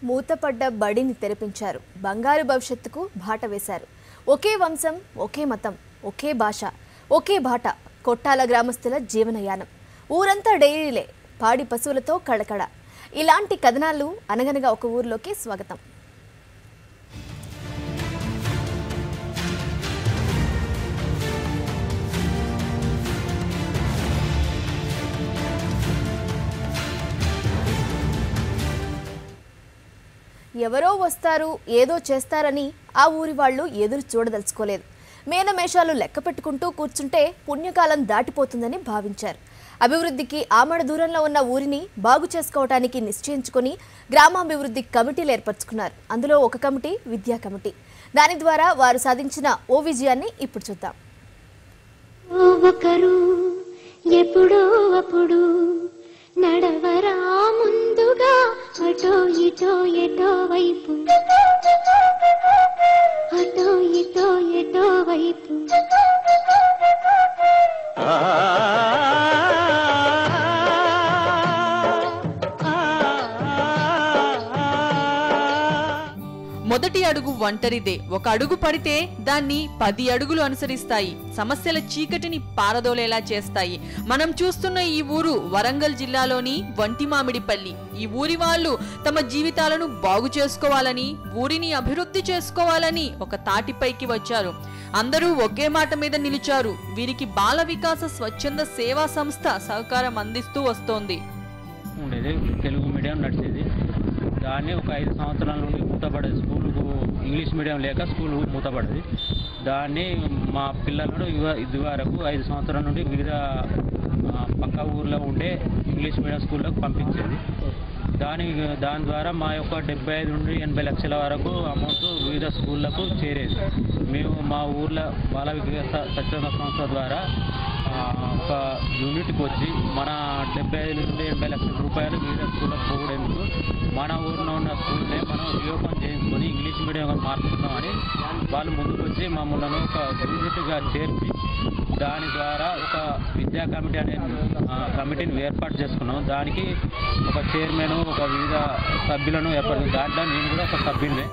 మూతపడ్డ బడిని తెరిపించారు. బంగారు భవిష్యత్తుకు బాట వేశారు. ఒకే వంశం, ఒకే మతం, ఒకే భాష, ఒకే బాట. కొట్టాల గ్రామస్తుల జీవనయానం. ఊరంతా డైరీలే, పాడి పశువులతో కళకళ. ఇలాంటి కథనాలు అనగనగా ఒక ఊర్లోకి స్వాగతం. ఎవరో వస్తారు, ఏదో చేస్తారని ఆ ఊరి వాళ్ళు ఎదురు చూడదలుచుకోలేదు. మేనమేషాలు లెక్క పెట్టుకుంటూ కూర్చుంటే పుణ్యకాలం దాటిపోతుందని భావించారు. అభివృద్ధికి ఆమడ దూరంలో ఉన్న ఊరిని బాగు చేసుకోవడానికి నిశ్చయించుకొని గ్రామాభివృద్ధి కమిటీలు ఏర్పరచుకున్నారు. అందులో ఒక కమిటీ విద్యా కమిటీ. దాని ద్వారా వారు సాధించిన ఓ విజయాన్ని ఇప్పుడు చూద్దాం. ఎప్పుడో అప్పుడు నడవరా ముందుగా అటో ఇటో ఎటో వైపు, అటో ఇటో ఎటో వైపు. మొదటి అడుగు ఒంటరిదే. ఒక అడుగు పడితే దాన్ని 10 అడుగులు అనుసరిస్తాయి. సమస్యల చీకటిని పారదోలేలా చేస్తాయి. మనం చూస్తున్న ఈ ఊరు వరంగల్ జిల్లాలోని వంటిమామిడిపల్లి. ఈ ఊరి వాళ్ళు తమ జీవితాలను బాగు చేసుకోవాలని, ఊరిని అభివృద్ధి చేసుకోవాలని ఒక తాటిపైకి వచ్చారు. అందరూ ఒకే మాట మీద నిలిచారు. వీరికి బాల వికాస స్వచ్ఛంద సేవా సంస్థ సహకారం అందిస్తూ వస్తోంది. తెలుగు మీడియం నడిచేది. దాన్ని ఒక 5 సంవత్సరాల నుండి మూతపడేది. స్కూలుకు ఇంగ్లీష్ మీడియం లేక స్కూల్ మూతపడేది. దాన్ని మా పిల్లలను ఇది వరకు 5 సంవత్సరాల నుండి వివిధ పక్క ఊర్లో ఉండే ఇంగ్లీష్ మీడియం స్కూళ్ళకు పంపించేది. దాని ద్వారా మా యొక్క 75 నుండి 80 లక్షల వరకు అమౌంట్ వివిధ స్కూళ్ళకు చేరేది. మేము మా ఊర్లో బాల వికాస స్వచ్ఛంద సంస్థ ద్వారా ఒక యూనిట్కి వచ్చి మన 75 నుండి 80 లక్షల రూపాయలు వివిధ స్కూళ్ళకు పోవడానికి మన ఊరిలో ఉన్న స్కూల్నే మనం రీఓపెన్ చేయించుకొని ఇంగ్లీష్ మీడియం మార్చుకుందామని వాళ్ళు ముందుకు వచ్చి మమ్మల్ని ఒక యూనిట్గా చేర్చి దాని ద్వారా ఒక విద్యా కమిటీ అనే కమిటీని ఏర్పాటు చేసుకున్నాం. దానికి ఒక చైర్మన్, ఒక వివిధ సభ్యులను ఏర్పాటు. దాంట్లో నేను కూడా ఒక సభ్యున్నే.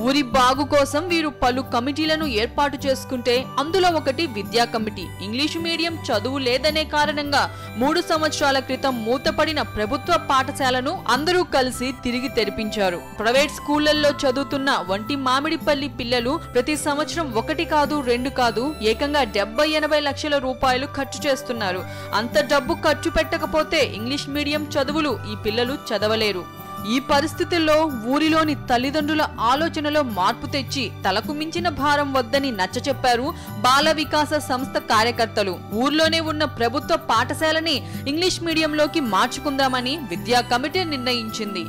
ఊరి బాగు కోసం వీరు పలు కమిటీలను ఏర్పాటు చేసుకుంటే అందులో ఒకటి విద్యా కమిటీ. ఇంగ్లీషు మీడియం చదువు లేదనే కారణంగా 3 సంవత్సరాల క్రితం మూతపడిన ప్రభుత్వ పాఠశాలను అందరూ కలిసి తిరిగి తెరిపించారు. ప్రైవేట్ స్కూళ్లలో చదువుతున్న వంటి మామిడిపల్లి పిల్లలు ప్రతి సంవత్సరం 1 కాదు 2 కాదు ఏకంగా 70-80 లక్షల రూపాయలు ఖర్చు చేస్తున్నారు. అంత డబ్బు ఖర్చు పెట్టకపోతే ఇంగ్లీష్ మీడియం చదువులు ఈ పిల్లలు చదవలేరు. ఈ పరిస్థితుల్లో ఊరిలోని తల్లిదండ్రుల ఆలోచనలో మార్పు తెచ్చి తలకు మించిన భారం వద్దని నచ్చచెప్పారు బాల వికాస సంస్థ కార్యకర్తలు. ఊర్లోనే ఉన్న ప్రభుత్వ పాఠశాలని ఇంగ్లీష్ మీడియంలోకి మార్చుకుందామని విద్యా కమిటీ నిర్ణయించింది.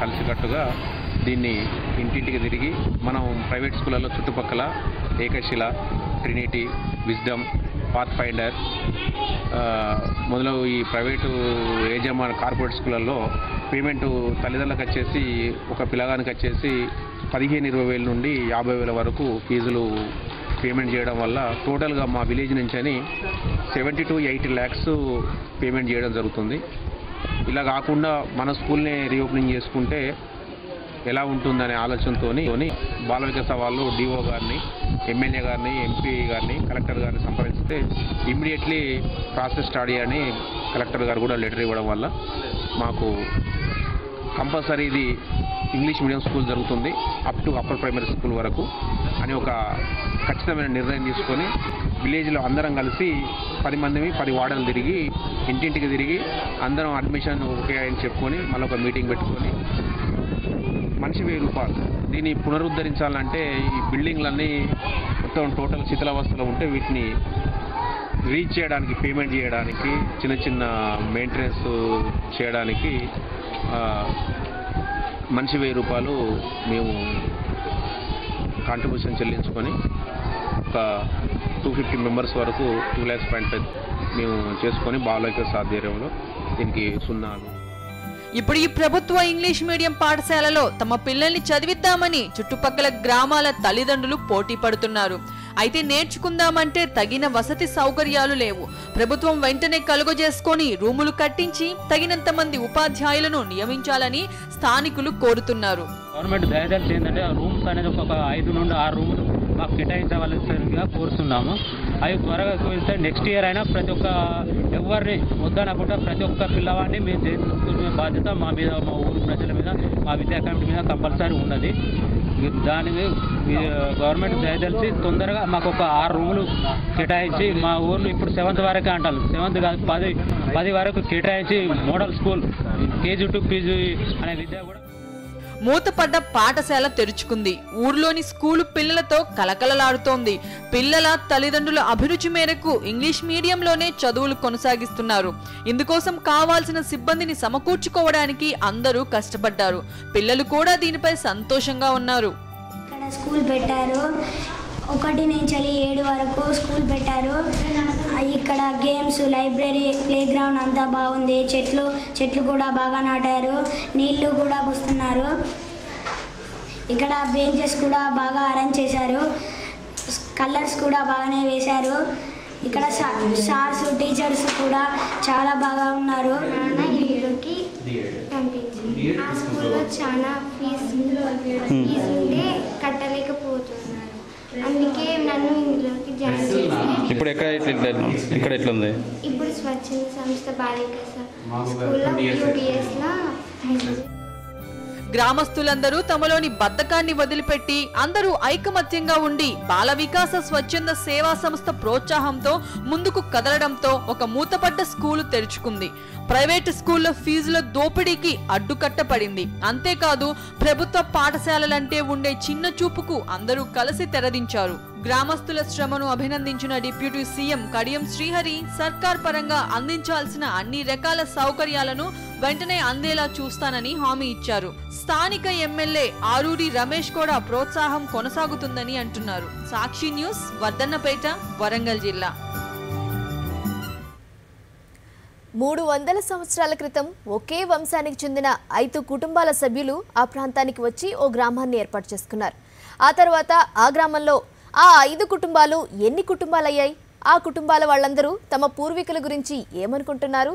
కలిసికట్టుగా దీన్ని ఇంటింటికి తిరిగి మనం ప్రైవేట్ స్కూళ్ళలో చుట్టుపక్కల ఏకశిల, ట్రినిటీ, విజ్డమ్, పాత్ ఫైండర్ మొదలగు ఈ ప్రైవేటు యజమాని కార్పొరేట్ స్కూళ్ళల్లో పేమెంటు తల్లిదండ్రులకు వచ్చేసి ఒక పిల్లగానికి వచ్చేసి 15-20 వేల నుండి 50 వేల వరకు ఫీజులు పేమెంట్ చేయడం వల్ల టోటల్గా మా విలేజ్ నుంచి అని 70-80 ల్యాక్స్ పేమెంట్ చేయడం జరుగుతుంది. ఇలా కాకుండా మన స్కూల్ని రీఓపెనింగ్ చేసుకుంటే ఎలా ఉంటుందనే ఆలోచనతో బాల వికాస వాళ్ళు డిఓ గారిని, ఎమ్మెల్యే గారిని, ఎంపీ గారిని, కలెక్టర్ గారిని సంప్రదిస్తే ఇమ్మీడియట్లీ ప్రాసెస్ స్టార్ట్ చేయని కలెక్టర్ గారు కూడా లెటర్ ఇవ్వడం వల్ల మాకు కంపల్సరీ ఇది ఇంగ్లీష్ మీడియం స్కూల్ జరుగుతుంది up to upper primary school వరకు అని ఒక ఖచ్చితమైన నిర్ణయం తీసుకొని విలేజ్లో అందరం కలిసి 10 మందిని 10 వార్డులు తిరిగి ఇంటింటికి తిరిగి అందరం అడ్మిషన్ ఓకే అని చెప్పుకొని మళ్ళీ ఒక మీటింగ్ పెట్టుకొని మనిషి 1000 రూపాయలు దీన్ని పునరుద్ధరించాలంటే ఈ బిల్డింగ్లన్నీ మొత్తం టోటల్ శిథిలావస్థలో ఉంటే వీటిని రీచ్ చేయడానికి, పేమెంట్ చేయడానికి, చిన్న చిన్న మెయింటెనెన్స్ చేయడానికి మనిషి 1000 రూపాయలు మేము కాంట్రిబ్యూషన్ చెల్లించుకొని ఒక 250 మెంబర్స్ వరకు 2,05,000 మేము చేసుకొని బాల వికాస ఆధ్వర్యంలో దీనికి సున్నాలు. ఇప్పుడు ఈ ప్రభుత్వ ఇంగ్లీష్ మీడియం పాఠశాలలో తమ పిల్లల్ని చదివిద్దామని చుట్టుపక్కల గ్రామాల తల్లిదండ్రులు పోటీ పడుతున్నారు. అయితే నేర్చుకుందామంటే తగిన వసతి సౌకర్యాలు లేవు. ప్రభుత్వం వెంటనే కలుగజేసుకొని రూములు కట్టించి తగినంత మంది ఉపాధ్యాయులను నియమించాలని స్థానికులు కోరుతున్నారు. గవర్నమెంట్ దయచేసి ఏంటంటే రూమ్స్ అనేది ఒక 5 నుండి 6 రూములు మాకు కేటాయించవలసిందిగా కోరుతున్నాము. అవి త్వరగా వెళ్తే నెక్స్ట్ ఇయర్ అయినా ప్రతి ఒక్క ఎవరిని వద్దనకుండా ప్రతి ఒక్క పిల్లవాడిని మేము చేసుకునే బాధ్యత మా మీద, మా ఊరు ప్రజల మీద, మా విద్యా కమిటీ మీద కంపల్సరీ ఉన్నది. దాని గవర్నమెంట్ దయచేసి తొందరగా మాకు ఒక 6 రూములు కేటాయించి మా ఊర్లో ఇప్పుడు 7th వరకే అంటారు, 7th కాదు 10 వరకు కేటాయించి model school KG to PG అనే విద్య కూడా. మూతపడ్డ పాఠశాల తెరుచుకుంది. ఊర్లోని స్కూలు పిల్లలతో కలకలలాడుతోంది. పిల్లల తల్లిదండ్రుల అభిరుచి మేరకు ఇంగ్లీష్ మీడియంలోనే చదువులు కొనసాగిస్తున్నారు. ఇందుకోసం కావాల్సిన సిబ్బందిని సమకూర్చుకోవడానికి అందరూ కష్టపడ్డారు. పిల్లలు కూడా దీనిపై సంతోషంగా ఉన్నారు. ఇక్కడ స్కూల్ పెట్టారు, 1 నుంచి 7 వరకు స్కూల్ పెట్టారు. ఇక్కడ గేమ్స్, లైబ్రరీ, ప్లే గ్రౌండ్ అంతా బాగుంది. చెట్లు కూడా బాగా నాటారు, నీళ్లు కూడా పోస్తున్నారు. ఇక్కడ బెంచెస్ కూడా బాగా అరేంజ్ చేశారు, కలర్స్ కూడా బాగానే వేశారు. ఇక్కడ సార్స్, టీచర్స్ కూడా చాలా బాగా ఉన్నారు. ఆ స్కూల్లో చాలా ఫీజు ఉంటే కట్టలేకపోతున్నారు, అందుకే నన్ను ఇందులోకి జాయిన్ చేసి. ఇప్పుడు ఇక్కడ ఎట్లుంది? ఇప్పుడు స్వచ్ఛంద సంస్థ బాలిక స్కూల్లో UBSలో. గ్రామస్తులందరూ తమలోని బద్ధకాన్ని వదిలిపెట్టి అందరూ ఐకమత్యంగా ఉండి బాల వికాస స్వచ్ఛంద సేవా సంస్థ ప్రోత్సాహంతో ముందుకు కదలడంతో ఒక మూతపడ్డ స్కూలు తెరుచుకుంది. ప్రైవేటు స్కూళ్ల ఫీజుల దోపిడీకి అడ్డుకట్టపడింది. అంతేకాదు ప్రభుత్వ పాఠశాలలంటే ఉండే చిన్న చూపుకు అందరూ కలిసి తెరదించారు. గ్రామస్తుల శ్రమను అభినందించిన డిప్యూటీ సీఎం కడియం శ్రీహరి సర్కార్ పరంగా అందించాల్సిన అన్ని రకాల సౌకర్యాలను వెంటనే అందేలా చూస్తానని హామీ ఇచ్చారు. స్థానిక ఎమ్మెల్యే ఆరూరి రమేష్ కూడా ప్రోత్సాహం కొనసాగుతుందని అంటున్నారు. సాక్షి న్యూస్, వర్ధన్నపేట, వరంగల్ జిల్లా. 300 సంవత్సరాల క్రితం ఒకే వంశానికి చెందిన 5 కుటుంబాల సభ్యులు ఆ ప్రాంతానికి వచ్చి ఓ గ్రామాన్ని ఏర్పాటు చేసుకున్నారు. ఆ తర్వాత ఆ గ్రామంలో ఆ 5 కుటుంబాలు ఎన్ని కుటుంబాలయ్యాయి? ఆ కుటుంబాల వాళ్ళందరూ తమ పూర్వీకుల గురించి ఏమనుకుంటున్నారు?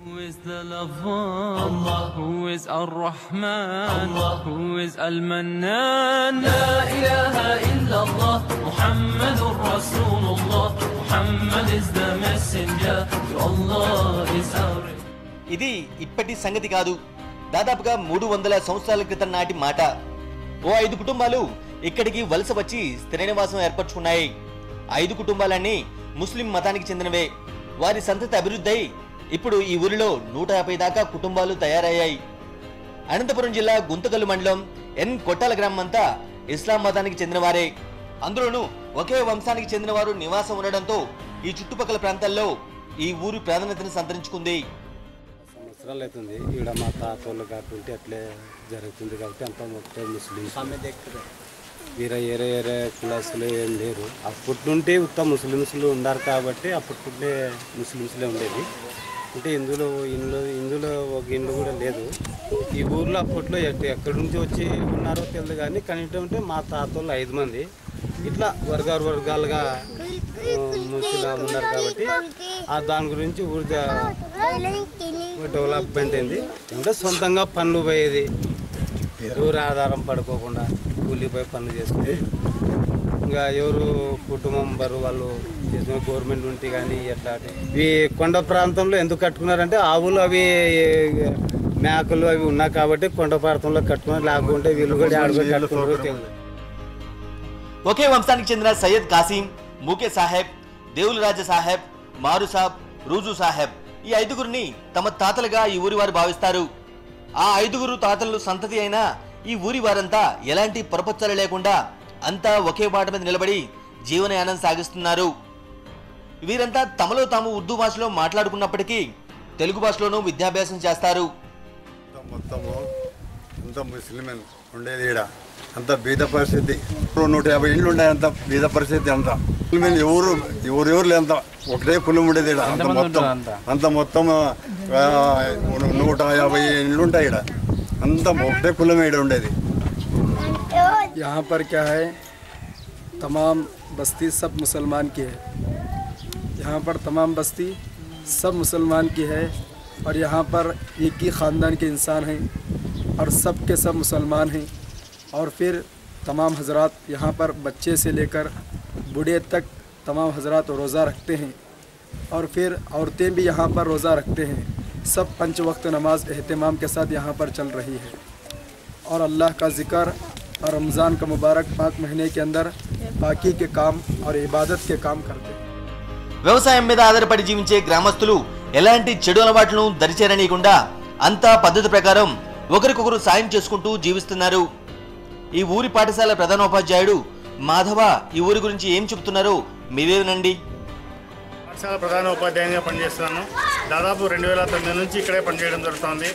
Who is the lover? Allah. Who is Ar-Rahman? Allah. Who is Al-Mannan? La ilaha illallah. Muhammadur Rasulullah. Muhammad is the messenger. Allah is our. ఇది ఇప్పటి సంగతి కాదు. దాదాపుగా 300 సంవత్సరాల క్రితం నాటి మాట. ఓ 5 కుటుంబాలు ఇక్కడికి వలస వచ్చి స్థిర నివాసం ఏర్పరచుకున్నాయి. 5 కుటుంబాలన్నీ ముస్లిం మతానికి చెందినవే. వారి సంతతి అభివృద్ధి ఇప్పుడు ఈ ఊరిలో 150 దాకా కుటుంబాలు తయారయ్యాయి. అనంతపురం జిల్లా గుంతకల్లు మండలం కొట్టాల గ్రామం అంతా ఇస్లాం మతానికి చెందినవారే. అందులోనూ ఒకే వంశానికి చెందినవారు నివాసం ఉండడంతో ఈ చుట్టుపక్కల ప్రాంతాల్లో ఈ ఊరు ప్రాధాన్యతను సంతరించుకుంది. సంవత్సరాలు అవుతుంది ఇక్కడ మా తాతోళ్ళు కాకుంటే అట్లే జరుగుతుంది కాబట్టి అంతా మొత్తం ముస్లిమ్స్. వేరే వేరే క్లాసులు ఏం లేరు. అప్పటి నుండి ఉత్త ముస్లిమ్స్లు ఉన్నారు కాబట్టి అప్పటి నుండే ముస్లిమ్స్లే ఉండేది. అంటే ఇందులో ఒక ఇండ్లు కూడా లేదు. ఈ ఊర్లో అప్పట్లో ఎక్కడి నుంచి వచ్చి ఉన్నారో తెలియదు కానీ కనీసం అంటే మా తాతోళ్ళు 5 మంది ఇట్లా వర్గాలుగా ముస్లిం ఉన్నారు కాబట్టి దాని గురించి ఊరి డెవలప్మెంట్ అయింది. ఇంకా సొంతంగా పనులు పోయేది, ఊరి ఆధారం పడుకోకుండా కూలిపోయి పనులు చేసుకుని ఇంకా ఎవరు కుటుంబం బరువు వాళ్ళు చేసిన గవర్నమెంట్ ఉంటే కానీ ఎట్లా. ఈ కొండ ప్రాంతంలో ఎందుకు కట్టుకున్నారంటే ఆవులు అవి మేకలు అవి ఉన్నాయి కాబట్టి కొండ ప్రాంతంలో కట్టుకున్నారు, లేకుంటే వీళ్ళు కూడా కట్టుకున్నారు. ఒకే వంశానికి చెందిన సయ్యద్ కాసిం, మూకే సాహెబ్, దేవుల్ రాజా సాహెబ్, మారు సాబ్, రూజు సాహెబ్ ఈ 5గురిని తమ తాతలుగా ఈ ఊరి వారు భావిస్తారు. ఆ 5గురు తాతలు సంతతి అయినా ఈ ఊరి వారంతా ఎలాంటి పొరపచ్చలు లేకుండా అంతా ఒకే బాట మీద నిలబడి జీవనయానం సాగిస్తున్నారు. వీరంతా తమలో తాము ఉర్దూ భాషలో మాట్లాడుకున్నప్పటికీ తెలుగు భాషలోనూ విద్యాభ్యాసం చేస్తారు. మొత్తము అంత ముస్లిం ఉండేది ఇక్కడ అంత బీద పరిస్థితి. 150 ఇళ్ళు ఉండే అంత బీద పరిస్థితి. అంతా ఎవరు లేంత ఒకటే కులం ఉండేది ఇక్కడ. అంత మొత్తం 150 ఇళ్ళు ఉంటాయి ఇక్కడ. అంత ఒకటే కులం ఇక్కడ ఉండేది. यहाँ पर क्या है तमाम बस्ती सब मुसलमान की है। यहाँ पर तमाम बस्ती सब मुसलमान की है और यहाँ पर एक ही ख़ानदान के इंसान हैं और सब के सब मुसलमान हैं। और फिर तमाम हजरात यहाँ पर बच्चे से लेकर बूढ़े तक तमाम हजरात रोज़ा रखते हैं और फिर औरतें भी यहाँ पर रोज़ा रखते हैं। सब 5 वक्त नमाज एहतमाम के साथ यहाँ पर चल रही है और अल्लाह का ज़िक्र और रमज़ान का मुबारक पाक महीने के अंदर बाकी के काम और इबादत के काम करते हैं। వ్యవసాయం మీద ఆధారపడి జీవించే గ్రామస్తులు ఎలాంటి చెడు అలవాట్లను దరిచేరనీయకుండా అంతా పద్ధతి ప్రకారం ఒకరికొకరు సాయం చేసుకుంటూ జీవిస్తున్నారు. ఈ ఊరి పాఠశాల ప్రధానోపాధ్యాయుడు మాధవ ఈ ఊరి గురించి ఏం చెబుతున్నారో మీరేనండి. పాఠశాల ప్రధానోపాధ్యాయునిగా పనిచేస్తున్నాను. దాదాపు 2009 నుంచి ఇక్కడే పనిచేయడం జరుగుతుంది.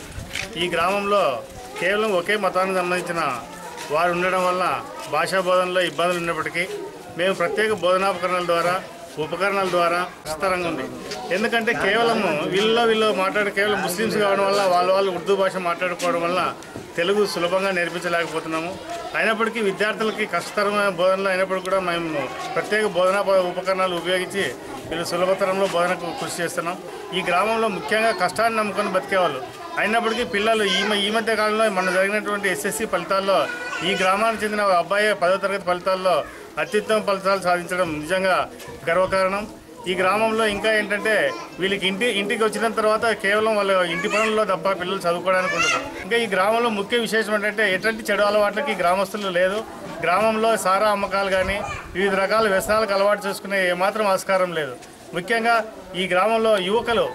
ఈ గ్రామంలో కేవలం ఒకే మతానికి సంబంధించిన వారు ఉండడం వల్ల భాషా బోధనలో ఇబ్బందులు ఉన్నప్పటికీ మేము ప్రత్యేక బోధనాపకరణల ద్వారా ఉపకరణాల ద్వారా కష్టతరంగా ఉంది. ఎందుకంటే కేవలం వీళ్ళు మాట్లాడే కేవలం ముస్లిమ్స్ కావడం వల్ల వాళ్ళు ఉర్దూ భాష మాట్లాడుకోవడం వల్ల తెలుగు సులభంగా నేర్పించలేకపోతున్నాము. అయినప్పటికీ విద్యార్థులకి కష్టతరమైన బోధనలు అయినప్పటికీ కూడా మేము ప్రత్యేక బోధనా ఉపకరణాలు ఉపయోగించి వీళ్ళు సులభతరంలో బోధనకు కృషి చేస్తున్నాం. ఈ గ్రామంలో ముఖ్యంగా కష్టాన్ని నమ్ముకొని బతికేవాళ్ళు. అయినప్పటికీ పిల్లలు ఈ మధ్య కాలంలో మన జరిగినటువంటి SSC ఫలితాల్లో ఈ గ్రామానికి చెందిన అబ్బాయి 10వ తరగతి ఫలితాల్లో అత్యుత్తమ ఫలితాలు సాధించడం నిజంగా గర్వకారణం. ఈ గ్రామంలో ఇంకా ఏంటంటే వీళ్ళకి ఇంటికి వచ్చిన తర్వాత కేవలం వాళ్ళ ఇంటి పనుల్లో తప్ప పిల్లలు చదువుకోవడానికి ఉండదు. ఇంకా ఈ గ్రామంలో ముఖ్య విశేషం ఏంటంటే ఎటువంటి చెడు అలవాట్లకి గ్రామస్తులు లేదు. గ్రామంలో సారా అమ్మకాలు కానీ వివిధ రకాల వ్యసనాలకు అలవాటు చేసుకునే ఏమాత్రం ఆస్కారం లేదు. ముఖ్యంగా ఈ గ్రామంలో యువకులు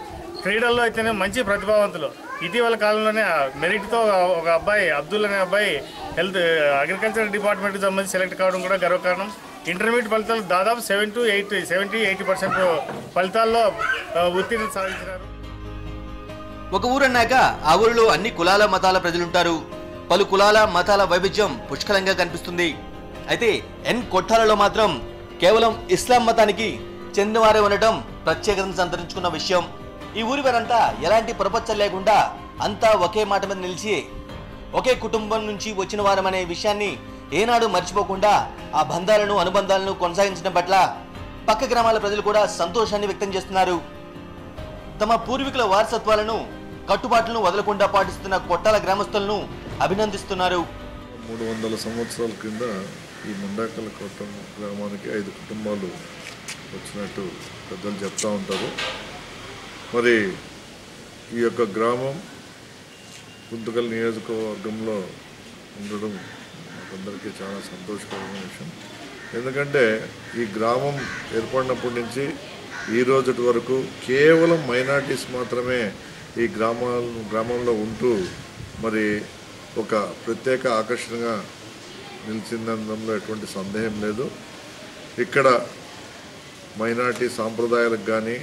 క్రీడల్లో అయితేనే మంచి ప్రతిభావంతులు. ఇటీవల కాలంలోనే మెరిట్తో ఒక అబ్బాయి అబ్దుల్ అనే అబ్బాయి అగ్రికల్చర్ డిపార్ట్మెంట్కి సంబంధించి సెలెక్ట్ కావడం కూడా గర్వకారణం. ఇంటర్మీడియట్ ఫలితాలు దాదాపు 70-80% ఫలితాల్లో ఉత్తీర్ణత సాధించారు. ఒక ఊరన్నాక ఆ ఊరిలో అన్ని కులాల మతాల ప్రజలుంటారు. పలు కులాల మతాల వైవిధ్యం పుష్కలంగా కనిపిస్తుంది. అయితే కొట్టాలలో మాత్రం కేవలం ఇస్లాం మతానికి చెందినవారే ఉండటం ప్రత్యేకతను సంతరించుకున్న విషయం. ఈ ఊరి వారంతా ఎలాంటి పొరపచ్చలు లేకుండా అంతా ఒకే మాట మీద నిలిచి ఒకే కుటుంబం నుంచి వచ్చిన వారమనే విషయాన్ని ఏనాడు మర్చిపోకుండా ఆ బంధాలను అనుబంధాలను కొనసాగించడం పట్ల పక్క గ్రామాల ప్రజలు కూడా సంతోషాన్ని వ్యక్తం చేస్తున్నారు. తమ పూర్వీకుల వారసత్వాలను కట్టుబాట్లను వదలకుండా పాటిస్తున్న కొట్టాల గ్రామస్తులను అభినందిస్తున్నారు. 300 సంవత్సరాల కింద ఈ ముండాకల కోట గ్రామానికి 5 కుటుంబాలు వచ్చినట్టు పెద్దలు చెప్తూ ఉంటారు. మరి ఈ యొక్క గ్రామం గుంతకల్ నియోజకవర్గంలో ఉండడం మాకందరికీ చాలా సంతోషకరమైన విషయం. ఎందుకంటే ఈ గ్రామం ఏర్పడినప్పటి నుంచి ఈ రోజు వరకు కేవలం మైనారిటీస్ మాత్రమే ఈ గ్రామంలో ఉంటూ మరి ఒక ప్రత్యేక ఆకర్షణగా నిలిచిందనడంలో ఎటువంటి సందేహం లేదు. ఇక్కడ మైనారిటీ సాంప్రదాయాలకు కానీ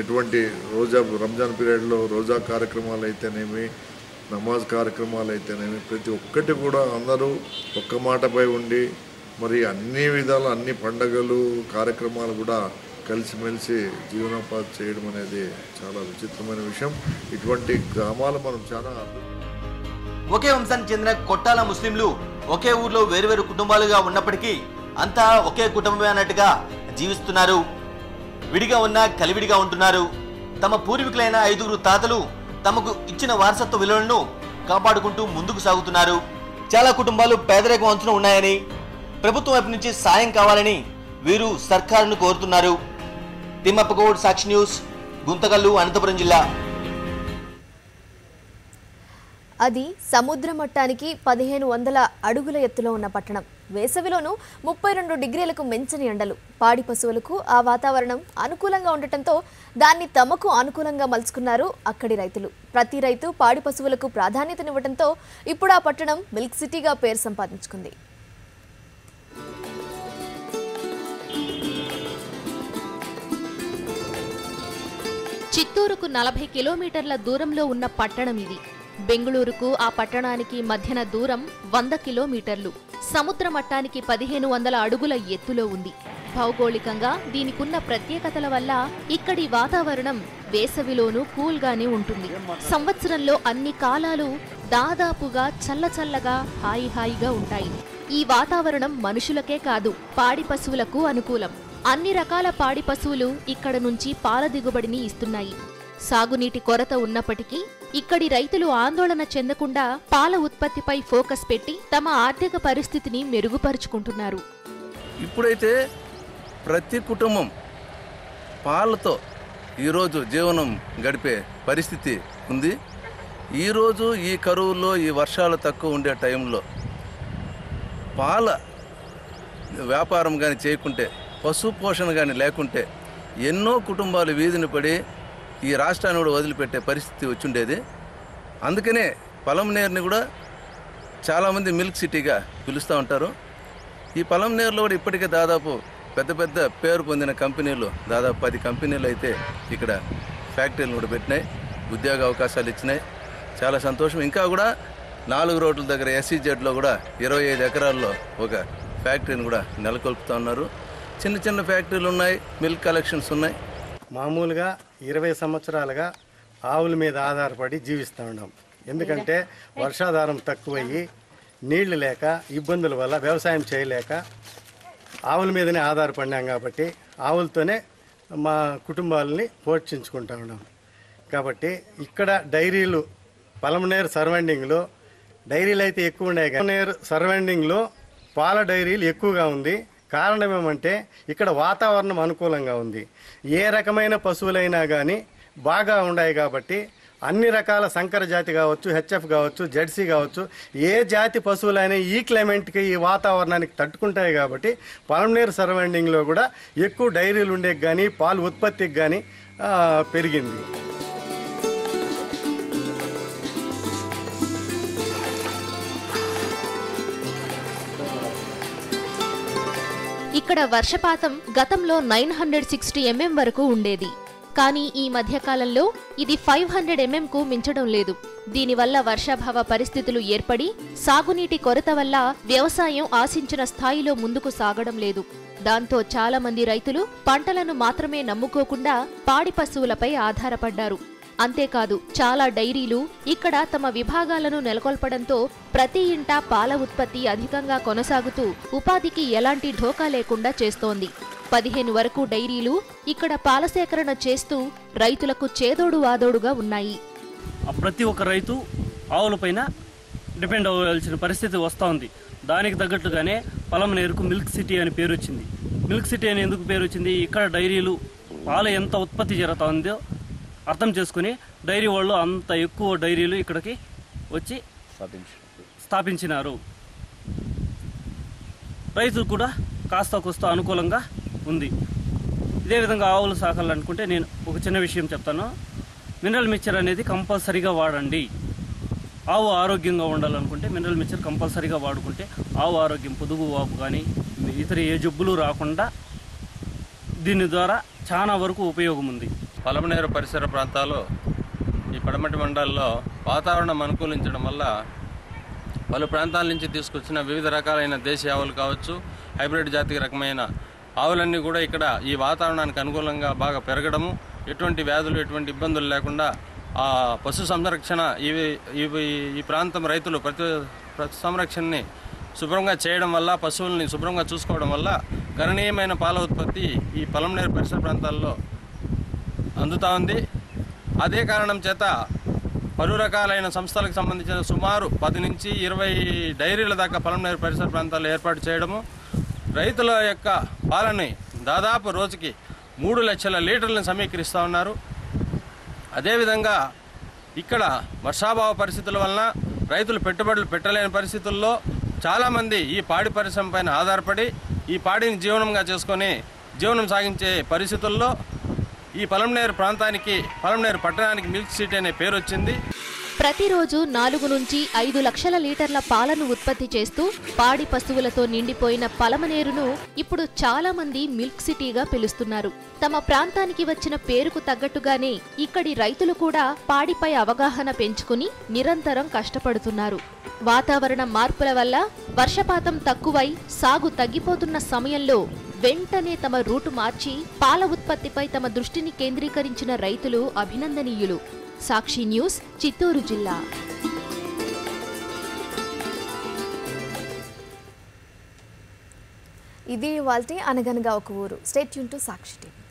ఎటువంటి రంజాన్ పీరియడ్లో రోజా కార్యక్రమాలు అయితేనేమి నమాజ్ కార్యక్రమాలు అయితేనేమి ప్రతి ఒక్కటి కూడా అందరూ ఒక్క మాటపై ఉండి మరి అన్ని విధాలు అన్ని పండగలు కార్యక్రమాలు కూడా కలిసిమెలిసి జీవనోపాధి చేయడం అనేది చాలా విచిత్రమైన విషయం. ఇటువంటి గ్రామాలు మనం చాలా ఒకే వంశానికి చెందిన కొట్టాల ముస్లింలు ఒకే ఊర్లో వేరువేరు కుటుంబాలుగా ఉన్నప్పటికీ అంతా ఒకే కుటుంబమే అన్నట్టుగా జీవిస్తున్నారు. విడిగా ఉన్నా కలివిడిగా ఉంటున్నారు. తమ పూర్వీకులైన 5 తాతలు తమకు ఇచ్చిన వారసత్వ విలువలను కాపాడుకుంటూ ముందుకు సాగుతున్నారు. చాలా కుటుంబాలు పేదరికం అంచున ఉన్నాయని ప్రభుత్వం వైపు నుంచి సాయం కావాలని వీరు సర్కారును కోరుతున్నారు. తిమ్మప్పగౌడ్, సాక్షి న్యూస్, గుంతకల్లు, అనంతపురం జిల్లా. అది సముద్ర మట్టానికి 1500 అడుగుల ఎత్తులో ఉన్న పట్టణం. వేసవిలోనూ 32 డిగ్రీలకు మించని ఎండలు. పాడి పశువులకు ఆ వాతావరణం అనుకూలంగా ఉండటంతో దాన్ని తమకు అనుకూలంగా మలుచుకున్నారు అక్కడి రైతులు. ప్రతి రైతు పాడి పశువులకు ప్రాధాన్యతనివ్వడంతో ఇప్పుడు ఆ పట్టణం మిల్క్ సిటీగా పేరు సంపాదించుకుంది. చిత్తూరుకు 40 కిలోమీటర్ల దూరంలో ఉన్న పట్టణం ఇది. బెంగళూరుకు ఆ పట్టణానికి మధ్యన దూరం 100 కిలోమీటర్లు. సముద్ర మట్టానికి 1500 అడుగుల ఎత్తులో ఉంది. భౌగోళికంగా దీనికున్న ప్రత్యేకతల వల్ల ఇక్కడి వాతావరణం వేసవిలోనూ కూల్గానే ఉంటుంది. సంవత్సరంలో అన్ని కాలాలు దాదాపుగా చల్లచల్లగా హాయిగా ఉంటాయి. ఈ వాతావరణం మనుషులకే కాదు పాడి పశువులకు అనుకూలం. అన్ని రకాల పాడి పశువులు ఇక్కడ నుంచి పాల దిగుబడిని ఇస్తున్నాయి. సాగునీటి కొరత ఉన్నప్పటికీ ఇక్కడి రైతులు ఆందోళన చెందకుండా పాల ఉత్పత్తిపై ఫోకస్ పెట్టి తమ ఆర్థిక పరిస్థితిని మెరుగుపరుచుకుంటున్నారు. ఇప్పుడైతే ప్రతి కుటుంబం పాలతో ఈరోజు జీవనం గడిపే పరిస్థితి ఉంది. ఈరోజు ఈ కరువులో ఈ వర్షాలు తక్కువ ఉండే టైంలో పాల వ్యాపారం కానీ చేయకుంటే, పశు పోషణ కానీ లేకుంటే ఎన్నో కుటుంబాలు వీధిని పడి ఈ రాష్ట్రాన్ని కూడా వదిలిపెట్టే పరిస్థితి వచ్చిండేది. అందుకనే పలమనేరుని కూడా చాలామంది మిల్క్ సిటీగా పిలుస్తూ ఉంటారు. ఈ పలమనేరులో కూడా ఇప్పటికే దాదాపు పెద్ద పెద్ద పేరు పొందిన కంపెనీలు, దాదాపు 10 కంపెనీలు అయితే ఇక్కడ ఫ్యాక్టరీలు కూడా పెట్టినాయి, ఉద్యోగ అవకాశాలు ఇచ్చినాయి. చాలా సంతోషం. ఇంకా కూడా 4 రోడ్ల దగ్గర SEZలో కూడా 25 ఎకరాల్లో ఒక ఫ్యాక్టరీని కూడా నెలకొల్పుతూ ఉన్నారు. చిన్న చిన్న ఫ్యాక్టరీలు ఉన్నాయి, మిల్క్ కలెక్షన్స్ ఉన్నాయి. మామూలుగా 20 సంవత్సరాలుగా ఆవుల మీద ఆధారపడి జీవిస్తూ ఉన్నాం. ఎందుకంటే వర్షాధారం తక్కువయ్యి నీళ్లు లేక ఇబ్బందుల వల్ల వ్యవసాయం చేయలేక ఆవుల మీదనే ఆధారపడినాం. కాబట్టి ఆవులతోనే మా కుటుంబాలని పోషించుకుంటూ ఉన్నాం. కాబట్టి ఇక్కడ డైరీలు పలమనేరు సరౌండింగ్లో డైరీలు అయితే ఎక్కువ ఉన్నాయి. పలమనేరు సరౌండింగ్లో పాల డైరీలు ఎక్కువగా ఉంది. కారణం ఏమంటే ఇక్కడ వాతావరణం అనుకూలంగా ఉంది. ఏ రకమైన పశువులైనా కానీ బాగా ఉన్నాయి. కాబట్టి అన్ని రకాల సంకర జాతి కావచ్చు, హెచ్ఎఫ్ కావచ్చు, జెర్సీ కావచ్చు, ఏ జాతి పశువులైనా ఈ క్లైమేట్కి ఈ వాతావరణానికి తట్టుకుంటాయి. కాబట్టి పలమనేరు సరౌండింగ్లో కూడా ఎక్కువ డైరీలు ఉండేకి కానీ పాలు ఉత్పత్తికి కానీ పెరిగింది. ఇక్కడ వర్షపాతం గతంలో 960 mm వరకు ఉండేది. కానీ ఈ మధ్యకాలంలో ఇది 500 mmకు మించడం లేదు. దీనివల్ల వర్షాభావ పరిస్థితులు ఏర్పడి సాగునీటి కొరత వల్ల వ్యవసాయం ఆశించిన స్థాయిలో ముందుకు సాగడం లేదు. దాంతో చాలా మంది రైతులు పంటలను మాత్రమే నమ్ముకోకుండా పాడి పశువులపై ఆధారపడ్డారు. అంతేకాదు చాలా డైరీలు ఇక్కడ తమ విభాగాలను నెలకొల్పడంతో ప్రతి ఇంటా పాల ఉత్పత్తి అధికంగా కొనసాగుతూ ఉపాధికి ఎలాంటి ఢోకా లేకుండా చేస్తోంది. 15 వరకు డైరీలు ఇక్కడ పాల సేకరణ చేస్తూ రైతులకు చేదోడు వాదోడుగా ఉన్నాయి. ప్రతి ఒక్క రైతు ఆవులపైన డిపెండ్ అవ్వాల్సిన పరిస్థితి వస్తూ ఉంది. దానికి తగ్గట్టుగానే పలమనేరుకు మిల్క్ సిటీ అని పేరు వచ్చింది. మిల్క్ సిటీ అని ఎందుకు పేరు వచ్చింది? ఇక్కడ డైరీలు పాలు ఎంత ఉత్పత్తి జరుగుతుందో అర్థం చేసుకుని డైరీ వాళ్ళు అంత ఎక్కువ డైరీలు ఇక్కడికి వచ్చి స్థాపించినారు. రైతులు కూడా కాస్త కోస్త అనుకూలంగా ఉంది. ఇదే విధంగా ఆవులు సాకాలనుకుంటే నేను ఒక చిన్న విషయం చెప్తాను. మినరల్ మిక్చర్ అనేది కంపల్సరీగా వాడండి. ఆవు ఆరోగ్యంగా ఉండాలనుకుంటే మినరల్ మిక్చర్ కంపల్సరీగా వాడుకుంటే ఆవు ఆరోగ్యం, పొదుగు వాపు కానీ ఇతర ఏ జబ్బులు రాకుండా దీని ద్వారా చాలా వరకు ఉపయోగం ఉంది. పలమనేరు పరిసర ప్రాంతాల్లో ఈ పడమటి మండలంలో వాతావరణం అనుకూలించడం వల్ల పలు ప్రాంతాల నుంచి తీసుకొచ్చిన వివిధ రకాలైన దేశీ ఆవులు కావచ్చు, హైబ్రిడ్ జాతి రకమైన ఆవులన్నీ కూడా ఇక్కడ ఈ వాతావరణానికి అనుకూలంగా బాగా పెరగడము, ఎటువంటి వ్యాధులు ఎటువంటి ఇబ్బందులు లేకుండా ఆ పశు సంరక్షణ ఈ ప్రాంతం రైతులు ప్రతి సంరక్షణని శుభ్రంగా చేయడం వల్ల, పశువుల్ని శుభ్రంగా చూసుకోవడం వల్ల గణనీయమైన పాల ఉత్పత్తి ఈ పలమనేరు పరిసర ప్రాంతాల్లో అందుతూ ఉంది. అదే కారణం చేత పలు రకాలైన సంస్థలకు సంబంధించిన సుమారు 10 నుంచి 20 డైరీల దాకా పలమనేరు పరిసర ప్రాంతాల్లో ఏర్పాటు చేయడము, రైతుల యొక్క పాలని దాదాపు రోజుకి 3 లక్షల లీటర్లను సమీకరిస్తూ ఉన్నారు. అదేవిధంగా ఇక్కడ వర్షాభావ పరిస్థితుల వలన రైతులు పెట్టుబడులు పెట్టలేని పరిస్థితుల్లో చాలామంది ఈ పాడి పరిశ్రమ పైన ఆధారపడి ఈ పాడిని జీవనంగా చేసుకొని జీవనం సాగించే పరిస్థితుల్లో ఈ పలమనేరు ప్రాంతానికి, పలమనేరు పట్టణానికి మిల్క్ సిటీ అనే పేరు వచ్చింది. ప్రతిరోజు 4 నుంచి 5 లక్షల లీటర్ల పాలను ఉత్పత్తి చేస్తూ పాడి పశువులతో నిండిపోయిన పలమనేరును ఇప్పుడు చాలా మంది మిల్క్ సిటీగా పిలుస్తున్నారు. తమ ప్రాంతానికి వచ్చిన పేరుకు తగ్గట్టుగానే ఇక్కడి రైతులు కూడా పాడిపై అవగాహన పెంచుకుని నిరంతరం కష్టపడుతున్నారు. వాతావరణ మార్పుల వల్ల వర్షపాతం తక్కువై సాగు తగ్గిపోతున్న సమయంలో వెంటనే తమ రూటు మార్చి పాల ఉత్పత్తిపై తమ దృష్టిని కేంద్రీకరించిన రైతులు అభినందనీయులు. సాక్షి న్యూస్, చిత్తూరు జిల్లా. ఇది ఇవాల్టి అనగనగా ఒక ఊరు. Stay tune to Sakshi TV.